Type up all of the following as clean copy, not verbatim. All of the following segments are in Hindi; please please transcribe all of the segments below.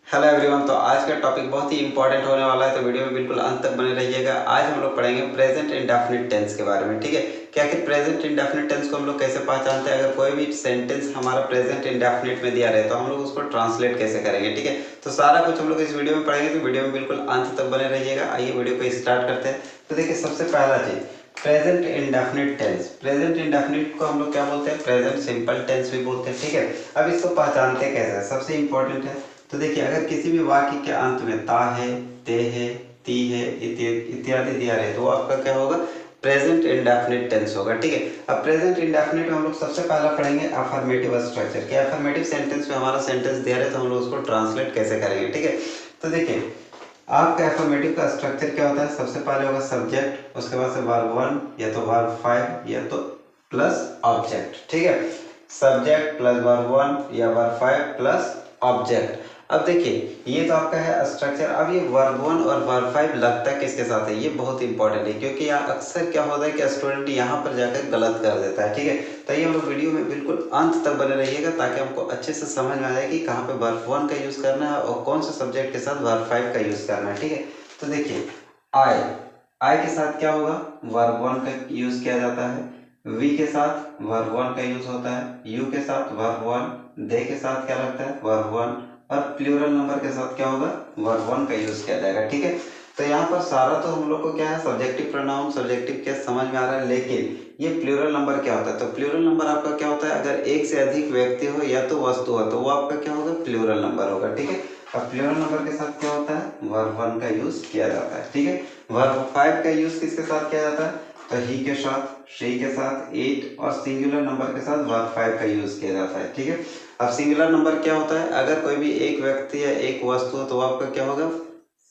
Hello everyone. तो आज का टॉपिक बहुत ही इंपॉर्टेंट होने वाला है, तो वीडियो में बिल्कुल अंत तक बने रहिएगा। आज हम लोग पढ़ेंगे प्रेजेंट इंडेफिनिट टेंस के बारे में। ठीक है, क्या कि प्रेजेंट इंडेफिनिट टेंस को हम लोग कैसे पहचानते हैं। अगर कोई भी सेंटेंस हमारा प्रेजेंट इंडेफिनिट में दिया रहे तो हम लोग उसको ट्रांसलेट कैसे करेंगे। ठीक है, तो सारा कुछ हम लोग इस वीडियो में पढ़ेंगे, तो वीडियो में बिल्कुल अंत तक बने रहिएगा। आइए वीडियो को स्टार्ट करते हैं। तो देखिए, सबसे पहला चीज present indefinite tense. Present indefinite को हम लोग क्या बोलते हैं, प्रेजेंट सिंपल टेंस भी बोलते हैं। ठीक है, अब इसको पहचानते कैसे है, सबसे इंपॉर्टेंट है। तो देखिए, अगर किसी भी वाक्य के अंत में ता है, ते है, ती है इत्यादि दिया रहे तो वो आपका क्या होगा, प्रेजेंट इंडेफिनिट टेंस होगा। ठीक है, अब प्रेजेंट इंडेफिनिट में हम लोग सबसे पहला पढ़ेंगे अफर्मेटिव स्ट्रक्चर। क्या अफर्मेटिव सेंटेंस में हमारा सेंटेंस दिया रहे तो हम लोग उसको ट्रांसलेट कैसे करेंगे। ठीक है, तो देखिए आपका एफर्मेटिव का स्ट्रक्चर क्या होता है। सबसे पहले होगा सब्जेक्ट, उसके बाद से वर्ब 1 या तो वर्ब 5 या तो प्लस ऑब्जेक्ट। ठीक है, सब्जेक्ट प्लस वर्ब 1 या वर्ब 5 प्लस ऑब्जेक्ट। अब देखिए ये तो आपका है स्ट्रक्चर। अब ये वर्ब 1 और वर्ब 5 लगता किसके साथ है, ये बहुत इंपॉर्टेंट है, क्योंकि यहाँ अक्सर क्या होता है कि स्टूडेंट यहाँ पर जाकर गलत कर देता है। ठीक है, तो ये हम लोग वीडियो में बिल्कुल अंत तक बने रहिएगा ताकि हमको अच्छे से समझ में आ जाए कि कहाँ पे वर्ब 1 का यूज करना है और कौन से सब्जेक्ट के साथ वर्ब 5 का यूज करना है। ठीक है, तो देखिए आई, आई के साथ क्या होगा, वर्ब 1 का यूज किया जाता है। वी के साथ वर्ब 1 का यूज होता है। यू के साथ वर्ब 1। दे के साथ क्या लगता है, वर्ब 1। और प्लूरल नंबर के साथ क्या होगा, वर्ब 1 का यूज किया जाएगा। ठीक है, तो यहाँ पर सारा तो हम लोग को क्या है, सब्जेक्टिव प्रोनाउन सब्जेक्टिव केस समझ में आ रहा है, लेकिन ये प्लूरल नंबर क्या होता है। तो प्लूरल नंबर आपका क्या होता है, अगर एक से अधिक व्यक्ति हो या तो वस्तु हो तो वो आपका क्या होगा, प्लूरल नंबर होगा। ठीक है, अब प्लूरल नंबर के साथ क्या होता है, वर्ब 1 का यूज किया जाता है। ठीक है, वर्ब 5 का यूज किसके साथ किया जाता है, तो ही के साथ, शी के साथ, इट और सिंगुलर नंबर के साथ वर्ब 5 का यूज किया जाता है। ठीक है, अब सिंगुलर नंबर क्या होता है, अगर कोई भी एक व्यक्ति या एक वस्तु हो तो आपका क्या होगा,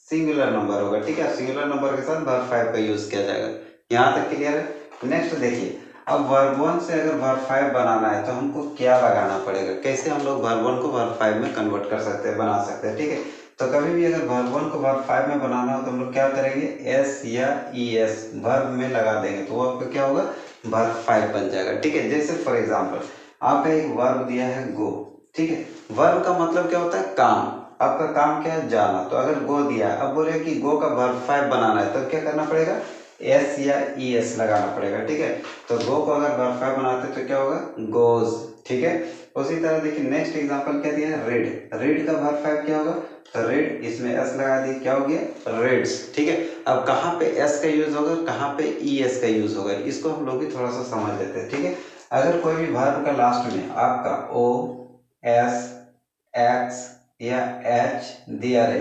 सिंगुलर नंबर होगा। ठीक है, सिंगुलर नंबर के साथ वर्ब 5 का यूज किया जाएगा। यहाँ तक क्लियर है। नेक्स्ट देखिए, अब वर्ब 1 से अगर वर्ब 5 बनाना है तो हमको क्या लगाना पड़ेगा, कैसे हम लोग वर्ब 1 को वर्ब 5 में कन्वर्ट कर सकते हैं, बना सकते हैं। ठीक है, तो कभी भी अगर वर्ब 1 को वर्ब 5 में बनाना हो तो हम लोग क्या करेंगे, एस या ई एस वर्ब में लगा देंगे तो वो आपका क्या होगा, वर्ब 5 बन जाएगा। ठीक है, जैसे फॉर एग्जाम्पल आपका एक वर्ब दिया है गो। ठीक है, वर्ब का मतलब क्या होता है, काम। आपका काम क्या है, जाना। तो अगर गो दिया, अब बोले कि गो का वर्ब 5 बनाना है तो क्या करना पड़ेगा, एस या ई एस लगाना पड़ेगा। ठीक है, तो गो को अगर वर्ब 5 बनाते तो क्या होगा, गोज। ठीक है, उसी तरह देखिए नेक्स्ट एग्जांपल क्या दिया है, रीड। रीड का वर्ब 5 क्या होगा, तो रीड, इसमें एस लगा दी, क्या हो गया, रीड्स। ठीक है, अब कहाँ पे एस का यूज होगा, कहाँ पे ई एस का यूज होगा, इसको हम लोग भी थोड़ा सा समझ लेते हैं। ठीक है, अगर कोई भी वर्ब का लास्ट में आपका ओ, एस, एक्स या एच दिया रहे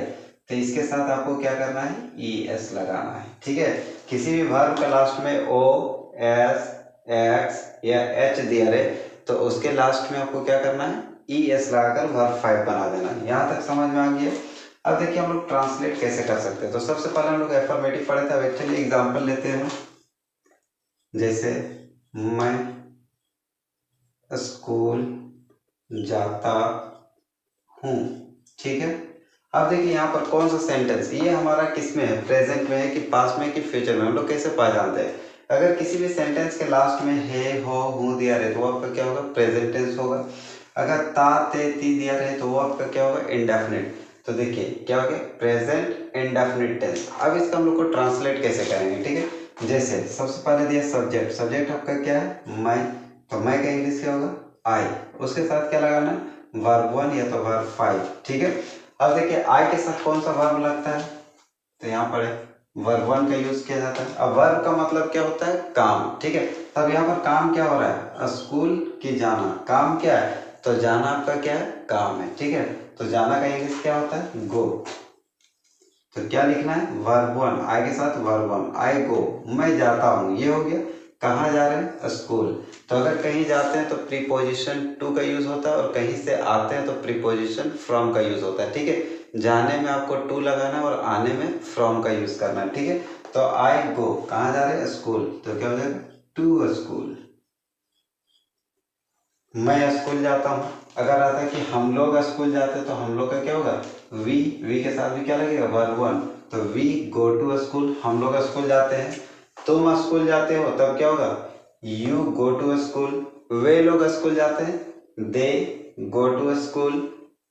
तो इसके साथ आपको क्या करना है, ई एस लगाना है। ठीक है, किसी भी वर्ब का लास्ट में ओ, एस, एक्स या एच दिया रहे तो उसके लास्ट में आपको क्या करना है, ई एस लगाकर वर्ब 5 बना देना है। यहाँ तक समझ में आ गया। अब देखिए हम लोग ट्रांसलेट कैसे कर सकते हैं। तो सबसे पहले हम लोग एफर्मेटिव पढ़े थे। अब एक्चुअली एग्जाम्पल लेते हैं, जैसे मैं स्कूल जाता हूँ। ठीक है, अब देखिए यहाँ पर कौन सा सेंटेंस, ये हमारा किस में है, प्रेजेंट में है कि पास्ट में कि फ्यूचर में, हम लोग कैसे पहचानते हैं। अगर किसी भी सेंटेंस के लास्ट में है, हो, हूँ दिया रहे तो वो आपका क्या होगा, प्रेजेंट टेंस होगा। अगर ता, ते, ती दिया रहे तो वो आपका क्या होगा, इंडेफिनिट। तो देखिए क्या हो गया, प्रेजेंट इंडेफिनिट टेंस। अब इसका हम लोग को ट्रांसलेट कैसे करेंगे। ठीक है, जैसे सबसे पहले दिया सब्जेक्ट। सब्जेक्ट आपका क्या है, मैं। तो मैं का इंग्लिश क्या होगा, आई। उसके साथ क्या लगाना है, वर्ब 1 या तो वर्ब 5। ठीक है, अब देखिए आई के साथ कौन सा वर्ब लगता है, तो यहाँ पर वर्ब 1 का यूज किया जाता है। अब वर्ब का मतलब क्या होता है, काम। ठीक है, तब यहाँ पर काम क्या हो रहा है, स्कूल की जाना। काम क्या है, तो जाना आपका क्या है, काम है। ठीक है, तो जाना का इंग्लिश क्या होता है, गो। तो क्या लिखना है, वर्ब 1, आई के साथ वर्ब 1, आई गो, मैं जाता हूँ। ये हो गया, कहाँ जा रहे हैं, स्कूल। तो अगर कहीं जाते हैं तो प्रीपोजिशन टू का यूज होता है और कहीं से आते हैं तो प्रीपोजिशन फ्रॉम का यूज होता है। ठीक है, जाने में आपको टू लगाना है और आने में फ्रॉम का यूज करना है। ठीक है, तो आई गो, कहाँ जा रहे हैं, स्कूल। तो क्या हो जाएगा, टू स्कूल। मैं स्कूल जाता हूँ। अगर आता है कि हम लोग स्कूल जाते हैं तो हम लोग का क्या होगा, वी के साथ भी क्या लगेगा, वर्ब 1। तो वी गो टू स्कूल, हम लोग स्कूल जाते हैं। तुम स्कूल जाते हो तब क्या होगा, यू गो टू स्कूल। वे लोग स्कूल जाते हैं, दे गो टू स्कूल।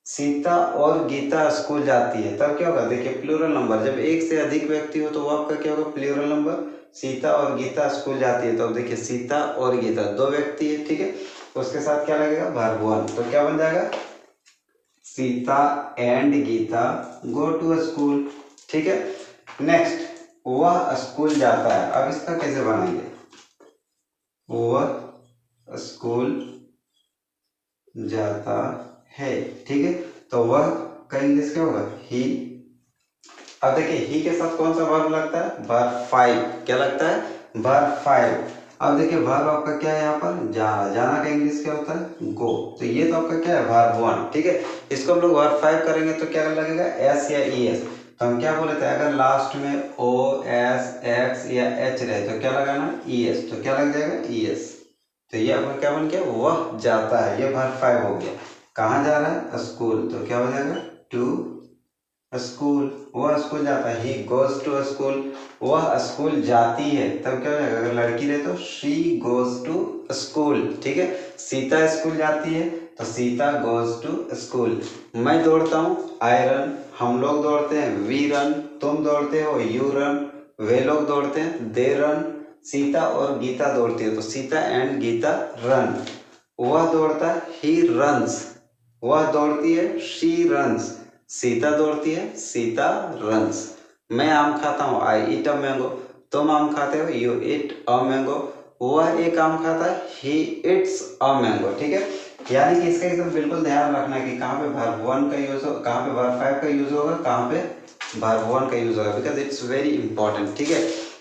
सीता और गीता स्कूल जाती है, तब क्या होगा, देखिए प्लूरल नंबर, जब एक से अधिक व्यक्ति हो तो वो आपका क्या होगा, प्लूरल नंबर। सीता और गीता स्कूल जाती है, तो अब देखिए सीता और गीता दो व्यक्ति है, ठीक है, तो उसके साथ क्या लगेगा, वर्ब वन, तो क्या बन जाएगा, Sita and Gita go to school, ठीक है। नेक्स्ट, वह स्कूल जाता है, अब इसका कैसे बनाएंगे, वह स्कूल जाता है, ठीक है, तो वह का इंग्लिश क्या होगा, ही। अब देखिए ही के साथ कौन सा वर्ब लगता है, वर्ब फाइव, क्या लगता है, वर्ब फाइव। अब देखिए वर्ब आपका क्या है यहाँ पर, जाना, जाना का इंग्लिश क्या होता है, गो, तो ये तो आपका क्या है, वर्ब वन, ठीक है। इसको हम लोग वर्ब फाइव करेंगे तो क्या लगेगा, एस या ई एस, तो हम क्या बोले थे, अगर लास्ट में ओ एस एक्स या एच रहे तो क्या लगाना, ई एस, तो क्या लग जाएगा, ई एस, तो ये आपका क्या बन गया, वह जाता है, ये वर्ब फाइव हो गया। कहाँ जा रहा है, स्कूल, तो क्या हो जाएगा, टू स्कूल, वह स्कूल जाता है, ही गोज टू स्कूल, वह स्कूल जाती है, तब क्या हो जाएगा, अगर लड़की रहे तो शी गोज टू स्कूल, ठीक है। सीता स्कूल जाती है तो सीता गोज टू स्कूल। मैं दौड़ता हूँ, आई रन, हम लोग दौड़ते हैं, वी रन, तुम दौड़ते हो, यू रन, वे लोग दौड़ते हैं, दे रन, सीता और गीता दौड़ती है तो सीता एंड गीता रन, वह दौड़ता है, ही रन्स, वह दौड़ती है, शी रन्स, सीता दौड़ती है, सीता रन्स। मैं आम खाता हूँ, आई ईट अ मैंगो, तुम आम खाते हो, यू ईट अ मैंगो, वह एक आम खाता है, ही इट्स अ मैंगो, ठीक है। यानी कि इसका एकदम बिल्कुल ध्यान रखना कि कहाँ पे वर्ब वन का यूज हो, कहाँ पे वर्ब फाइव का यूज होगा, कहाँ पे वर्ब वन का यूज होगा, बिकॉज इट्स वेरी इंपॉर्टेंट, ठीक है।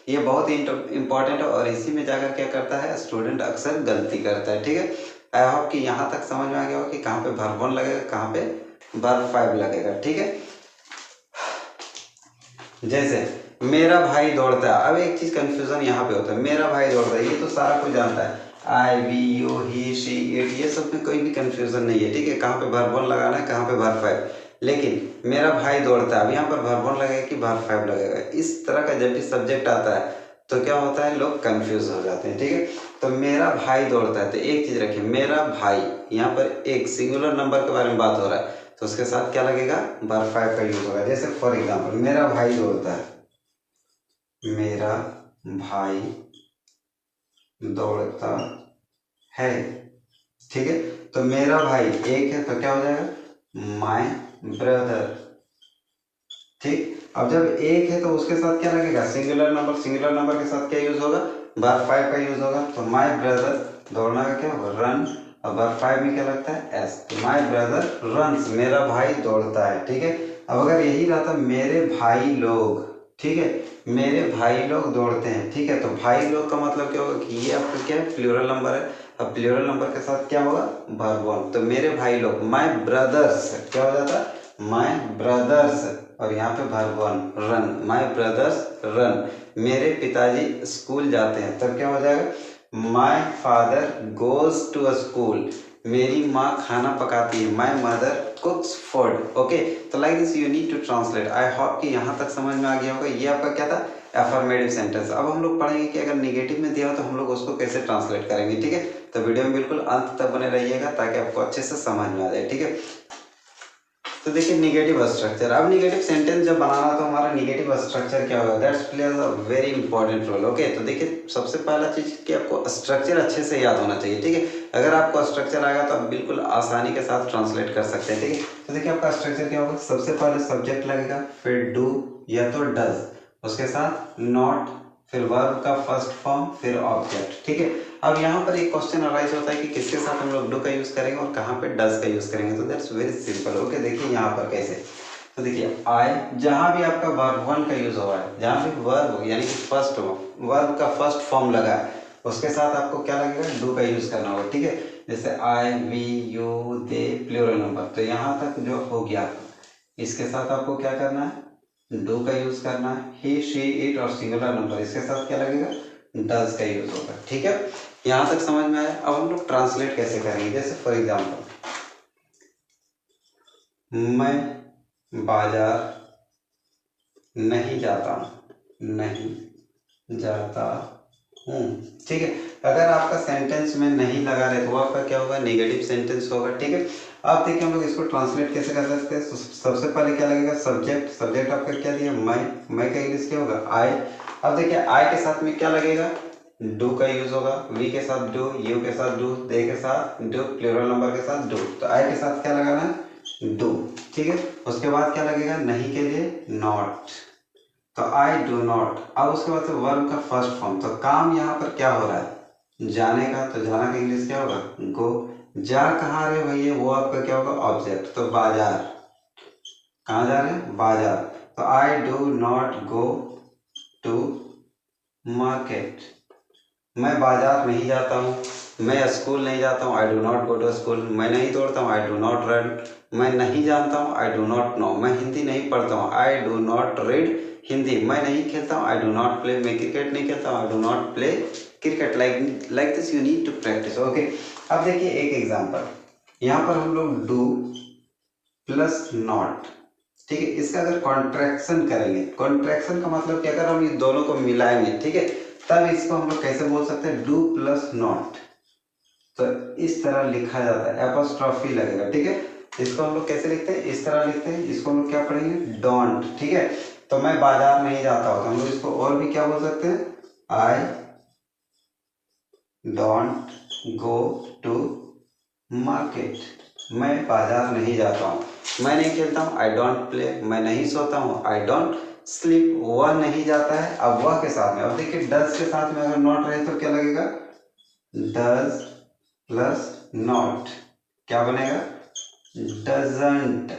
ये बहुत ही इंपॉर्टेंट है और इसी में जाकर क्या करता है, स्टूडेंट अक्सर गलती करता है, ठीक है। आई होप कि यहाँ तक समझ में आ गया हो कि कहाँ पे वर्ब वन लगेगा, कहाँ पे वर्ब फाइव लगेगा, ठीक है। जैसे मेरा भाई दौड़ता है, अब एक चीज कंफ्यूजन यहाँ पे होता है, मेरा भाई दौड़ता है, ये तो सारा कुछ जानता है, I we you he she it, ये सब में कोई भी कंफ्यूजन नहीं है, ठीक है, कहाँ पे वर्ब वन लगाना है, कहाँ पे वर्ब फाइव। लेकिन मेरा भाई दौड़ता है, अब यहाँ पर वर्ब वन लगेगा कि वर्ब फाइव लगेगा, इस तरह का जब भी सब्जेक्ट आता है तो क्या होता है, लोग कंफ्यूज हो जाते हैं, ठीक है। तो मेरा भाई दौड़ता है, तो एक चीज रखिए, मेरा भाई, यहाँ पर एक सिंगुलर नंबर के बारे में बात हो रहा है, तो उसके साथ क्या लगेगा, वर्ब फाइव का यूज होगा। जैसे फॉर एग्जाम्पल मेरा भाई दौड़ता है, मेरा भाई दौड़ता है, ठीक है, तो मेरा भाई एक है तो क्या हो जाएगा, माय ब्रदर, ठीक। अब जब एक है तो उसके साथ क्या लगेगा, सिंगुलर नंबर, सिंगुलर नंबर के साथ क्या यूज होगा, वर्ब फाइव का यूज होगा, तो माय ब्रदर, दौड़ना का क्या होगा, रन, और वर्ब फाइव में क्या लगता है, एस, तो माय ब्रदर रन्स, मेरा भाई दौड़ता है, ठीक है। अब अगर यही रहा था मेरे भाई लोग, ठीक है, मेरे भाई लोग दौड़ते हैं, ठीक है, तो भाई लोग का मतलब क्या होगा कि ये आपका क्या है, प्लूरल नंबर है, अब प्लूरल नंबर के साथ क्या होगा, वर्ब वन, तो मेरे भाई लोग, माय ब्रदर्स, क्या हो जाता है, माय ब्रदर्स, और यहाँ पे verb one, run, my brothers run, मेरे पिताजी स्कूल जाते हैं, तब क्या हो जाएगा, my father goes to school, मेरी माँ खाना पकाती है, my mother cooks food, okay. तो like this you need to translate. I hope कि यहाँ तक समझ में आ गया होगा, ये आपका क्या था, अफर्मेटिव सेंटेंस। अब हम लोग पढ़ेंगे कि अगर निगेटिव में दिया हो तो हम लोग उसको कैसे ट्रांसलेट करेंगे, ठीक है। तो वीडियो में बिल्कुल अंत तक बने रहिएगा ताकि आपको अच्छे से समझ में आ जाए, ठीक है। तो देखिए निगेटिव स्ट्रक्चर, अब निगेटिव सेंटेंस जब बनाना तो हमारा निगेटिव स्ट्रक्चर क्या होगा, that's plays a very important role, okay. तो देखिए सबसे पहला चीज कि आपको स्ट्रक्चर अच्छे से याद होना चाहिए, ठीक है। अगर आपको स्ट्रक्चर आएगा तो आप बिल्कुल आसानी के साथ ट्रांसलेट कर सकते हैं, ठीक है। तो देखिए आपका स्ट्रक्चर क्या होगा, सबसे पहले सब्जेक्ट लगेगा, फिर डू या तो डज, उसके साथ नॉट, फिर वर्ब का फर्स्ट फॉर्म, फिर ऑब्जेक्ट, ठीक है। अब यहाँ पर एक क्वेश्चन अराइज होता है कि किसके साथ हम लोग डू का यूज करेंगे और कहाँ पे डज का यूज करेंगे, तो दैट्स वेरी सिंपल, ओके। देखिए यहाँ पर कैसे, तो देखिए आई, जहाँ भी आपका वर्ब वन का यूज हुआ है, जहाँ भी वर्ब यानी कि फर्स्ट वर्ब का फर्स्ट फॉर्म लगा है, उसके साथ आपको क्या लगेगा, डू का यूज करना होगा, ठीक है। जैसे I we you they plural number, तो यहाँ तक जो हो गया, इसके साथ आपको क्या करना है, डू का यूज करना है, ही शी इट और सिंगुलर नंबर, इसके साथ क्या लगेगा, डज का यूज होगा, ठीक है। यहाँ तक समझ में आया। अब हम लोग ट्रांसलेट कैसे करेंगे, जैसे फॉर एग्जाम्पल मैं बाजार नहीं जाता, नहीं जाता हूँ, ठीक है। अगर आपका सेंटेंस में नहीं लगा रहे तो वो आपका क्या होगा, नेगेटिव सेंटेंस होगा, ठीक है। अब देखिए हम लोग इसको ट्रांसलेट कैसे कर सकते हैं। सबसे पहले क्या लगेगा, सब्जेक्ट। सब्जेक्ट आपका क्या दिया, मैं का इंग्लिश क्या होगा, आई। अब देखिए आई के साथ में क्या लगेगा, डू का यूज होगा। वी के साथ डू, यू के साथ डू, दे के साथ डू, प्लूरल नंबर के साथ डू। तो आई के साथ क्या लगाना है, डू, ठीक है। उसके बाद क्या लगेगा, नहीं के लिए नॉट, तो आई डू नॉट। अब उसके बाद से वर्ब का फर्स्ट फॉर्म, तो काम यहाँ पर क्या हो रहा है, जाने का, तो जाना का इंग्लिश क्या होगा, गो। जा कहाँ रहे भैया, वो आपका क्या होगा, ऑब्जेक्ट, तो बाजार। कहाँ जा रहे हैं, बाजार। तो I do not go to market. मैं बाजार नहीं जाता हूँ। मैं स्कूल नहीं जाता हूँ, I do not go to school. मैं नहीं दौड़ता हूँ, आई डू नॉट रन। मैं नहीं जानता हूँ, आई डू नॉट नो। मैं हिंदी नहीं पढ़ता हूँ, I do not read Hindi. मैं नहीं खेलता हूँ, आई डू नॉट प्ले। मैं क्रिकेट नहीं खेलता हूँ, I do not play cricket. Like this you need to practise, okay. अब देखिए एक एग्जांपल, यहाँ पर हम लोग डू प्लस नॉट, ठीक है। इसका अगर कॉन्ट्रैक्शन करेंगे, कॉन्ट्रैक्शन का मतलब कि अगर हम ये दोनों को मिलाएंगे, ठीक है, तब इसको हम लोग कैसे बोल सकते हैं, डू प्लस नॉट। तो इस तरह लिखा जाता है, एपोस्ट्रॉफी लगेगा, ठीक है। इसको हम लोग कैसे लिखते हैं, इस तरह लिखते हैं। इसको हम लोग क्या पढ़ेंगे, डोंट, ठीक है। तो मैं बाजार नहीं जाता हूँ, तो हम लोग इसको और भी क्या बोल सकते हैं, I don't go to market. मैं बाजार नहीं जाता हूँ। मैं नहीं खेलता हूँ, आई डोंट प्ले। मैं नहीं सोता हूँ, आई डोंट स्लीप। वह नहीं जाता है, अब वह के साथ में, अब देखिए डज के साथ में अगर नॉट रहे तो क्या लगेगा, डज प्लस नॉट, क्या बनेगा, डजंट।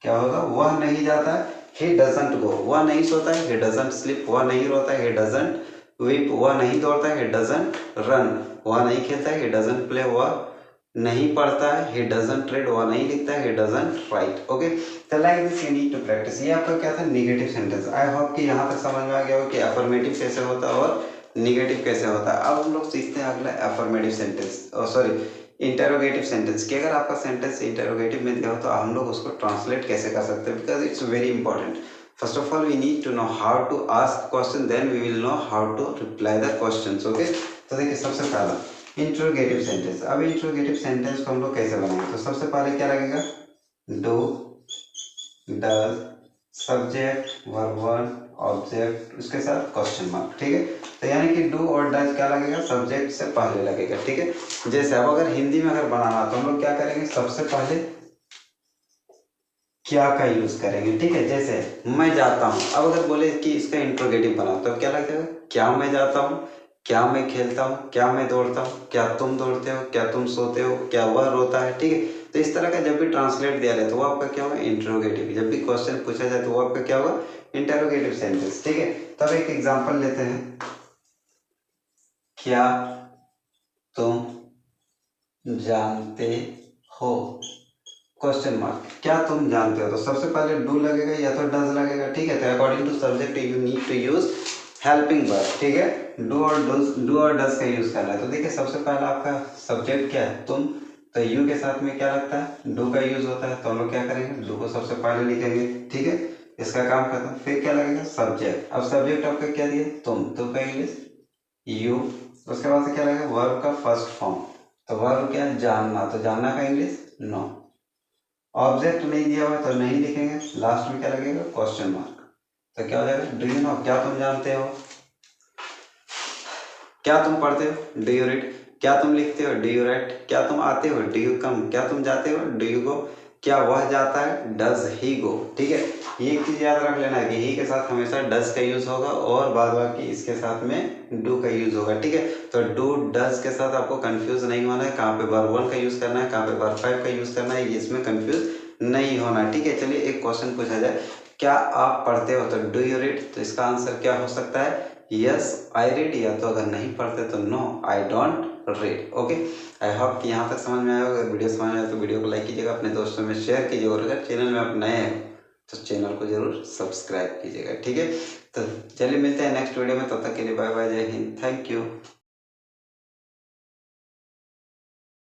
क्या होगा, वह नहीं जाता है, he doesn't go। वह नहीं सोता है, he doesn't sleep। वह नहीं रोता है, he doesn't weep। वह नहीं दौड़ता है, he doesn't run। वह नहीं खेलता है, he doesn't play। वह नहीं पढ़ता है, he doesn't read। वह नहीं लिखता है, he doesn't write, ओके। तो like this you need to practise. ये आपका क्या था, निगेटिव सेंटेंस। आई होप कि यहाँ तक समझ में आ गया हो कि अफर्मेटिव कैसे होता है और निगेटिव कैसे होता है। अब हम लोग सीखते हैं अगला affirmative sentence, sorry interrogative sentence, कि अगर आपका सेंटेंस इंटरोगेटिव में दिया हो तो हम लोग उसको ट्रांसलेट कैसे कर सकते हैं, because it's very important. First of all we need to know how to ask question, then we will know how to reply the questions, okay. तो देखिए सबसे पहला इंटरोगेटिव सेंटेंस। अब इंटरोगेटिव सेंटेंस को हम लोग कैसे बनाएंगे, तो सबसे पहले क्या लगेगा, do, does, subject, verb one, object, उसके साथ क्वेश्चन मार्क, ठीक है। तो यानी कि डू और डज क्या लगेगा, सब्जेक्ट से पहले लगेगा, ठीक है। जैसे अब अगर हिंदी में अगर बनाना तो हम लोग क्या करेंगे, सबसे पहले क्या का यूज करेंगे, ठीक है। जैसे मैं जाता हूँ, अब अगर बोले कि इसका इंट्रोगेटिव बनाओ तो क्या लगेगा, क्या मैं जाता हूँ, क्या मैं खेलता हूँ, क्या मैं दौड़ता हूँ, क्या तुम दौड़ते हो, क्या तुम सोते हो, क्या वह रोता है, ठीक है। तो इस तरह का जब भी ट्रांसलेट दिया जाए तो वो आपका क्या होगा, इंट्रोगेटिव। जब भी क्वेश्चन पूछा जाए तो वो आपका क्या होगा, इंटरोगेटिव सेंटेंस, ठीक है। तब एक एग्जांपल लेते हैं, क्या तुम जानते हो, क्वेश्चन मार्क, क्या तुम जानते हो। तो सबसे पहले डू लगेगा या तो डज लगेगा, ठीक है। तो according to subject you need to use helping verb, ठीक है। डू और डज का यूज करना है। तो देखिए सबसे पहला आपका सब्जेक्ट क्या है, तुम। तो यू के साथ में क्या लगता है, डू का यूज होता है। तो हम लोग क्या करेंगे, डू को सबसे पहले लिखेंगे, ठीक है। इसका काम खत्म। फिर क्या लगेगा, सब्जेक्ट। अब सब्जेक्ट आपका क्या दिया, तुम का इंग्लिश यू। उसके बाद से क्या लगेगा, वर्ब का फर्स्ट फॉर्म। तो वर्ब क्या है, जानना। तो जानना का इंग्लिश नो। ऑब्जेक्ट नहीं दिया हुआ तो नहीं लिखेंगे, लास्ट में क्या लगेगा, क्वेश्चन मार्क। तो क्या हो जाएगा, डू यू नो, क्या तुम जानते हो। क्या तुम पढ़ते हो, डू यू रीड। क्या तुम लिखते हो, डू यू राइट। क्या तुम आते हो, डू यू कम। क्या तुम जाते हो, डू यू गो। क्या वह जाता है, डज ही गो, ठीक है। ये एक चीज याद रख लेना है कि ही के साथ हमेशा डज का यूज होगा और बाद बाकी इसके साथ में डू का यूज होगा, ठीक है। तो डू डज के साथ आपको कंफ्यूज नहीं होना है, कहाँ पे वर्ब वन का यूज करना है, कहाँ पे वर्ब फाइव का यूज करना है, इसमें कंफ्यूज नहीं होना, ठीक है। चलिए एक क्वेश्चन पूछा जाए, क्या आप पढ़ते हो, तो डू यू रीड। तो इसका आंसर क्या हो सकता है, यस आई रीड, या तो अगर नहीं पढ़ते तो no I don't read, okay. I hope कि यहाँ तक समझ में आया। अगर वीडियो समझ में आया तो वीडियो को लाइक कीजिएगा, अपने दोस्तों में शेयर कीजिएगा, और अगर चैनल में आप नए हैं तो चैनल को जरूर सब्सक्राइब कीजिएगा, ठीक है। तो चलिए मिलते हैं नेक्स्ट वीडियो में, तब तक के लिए बाय बाय, जय हिंद, थैंक यू।